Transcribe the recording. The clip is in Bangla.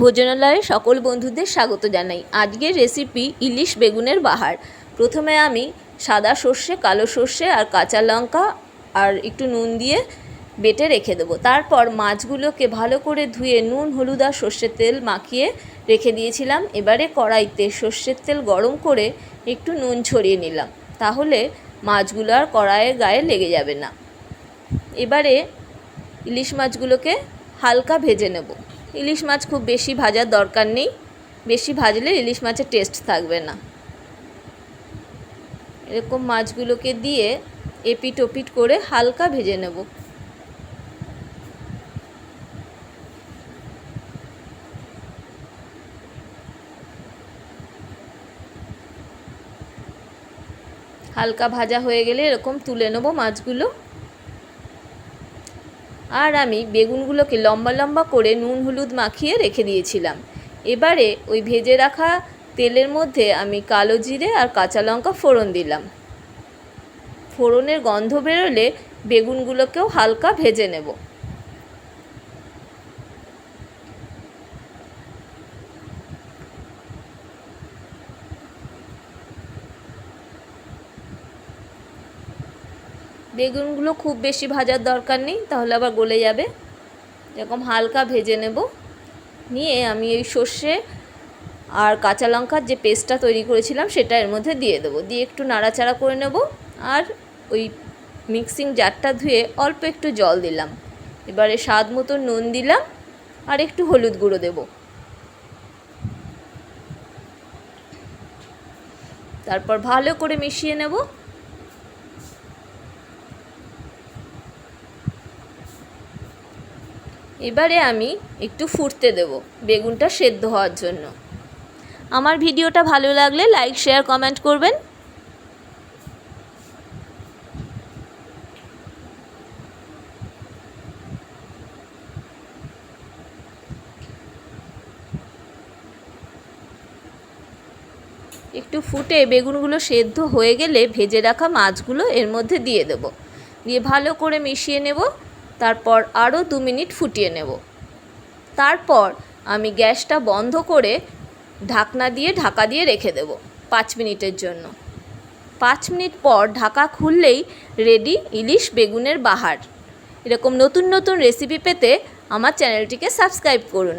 ভোজনালয়ে সকল বন্ধুদের স্বাগত জানাই। আজকের রেসিপি ইলিশ বেগুনের বাহার। প্রথমে আমি সাদা সর্ষে, কালো সর্ষে আর কাঁচা লঙ্কা আর একটু নুন দিয়ে বেটে রেখে দেবো। তারপর মাছগুলোকে ভালো করে ধুয়ে নুন, হলুদ আর সর্ষের তেল মাখিয়ে রেখে দিয়েছিলাম। এবারে কড়াইতে সর্ষের তেল গরম করে একটু নুন ছড়িয়ে নিলাম, তাহলে মাছগুলো আর কড়াইয়ের গায়ে লেগে যাবে না। এবারে ইলিশ মাছগুলোকে হালকা ভেজে নেব। ইলিশ মাছ খুব বেশি ভাজার দরকার নেই, বেশি ভাজলে ইলিশ মাছের টেস্ট থাকবে না। এরকম মাছগুলোকে দিয়ে এপিট ওপিট করে হালকা ভেজে নেব। হালকা ভাজা হয়ে গেলে এরকম তুলে নেব মাছগুলো। আর আমি বেগুনগুলোকে লম্বা লম্বা করে নুন হলুদ মাখিয়ে রেখে দিয়েছিলাম। এবারে ওই ভেজে রাখা তেলের মধ্যে আমি কালো জিরে আর কাঁচা লঙ্কা ফোড়ন দিলাম। ফোড়নের গন্ধ বেরোলে বেগুনগুলোকেও হালকা ভেজে নেব। বেগুনগুলো খুব বেশি ভাজার দরকার নেই, তাহলে আবার গলে যাবে। এরকম হালকা ভেজে নেব। নিয়ে আমি এই সর্ষে আর কাঁচা লঙ্কার যে পেস্টটা তৈরি করেছিলাম সেটা এর মধ্যে দিয়ে দেবো। দিয়ে একটু নাড়াচাড়া করে নেব। আর ওই মিক্সিং জারটা ধুয়ে অল্প একটু জল দিলাম। এবারে স্বাদ মতো নুন দিলাম আর একটু হলুদ গুঁড়ো দেব। তারপর ভালো করে মিশিয়ে নেব। এবারে আমি একটু ফুটতে দেব বেগুনটা সেদ্ধ হওয়ার জন্য। আমার ভিডিওটা ভালো লাগলে লাইক, শেয়ার, কমেন্ট করবেন। একটু ফুটে বেগুনগুলো সেদ্ধ হয়ে গেলে ভেজে রাখা মাছগুলো এর মধ্যে দিয়ে দেব। দিয়ে ভালো করে মিশিয়ে নেব। তারপর আরও 2 মিনিট ফুটিয়ে নেব। তারপর আমি গ্যাসটা বন্ধ করে ঢাকা দিয়ে রেখে দেব 5 মিনিটের জন্য। 5 মিনিট পর ঢাকা খুললেই রেডি ইলিশ বেগুনের বাহার। এরকম নতুন নতুন রেসিপি পেতে আমার চ্যানেলটিকে সাবস্ক্রাইব করুন।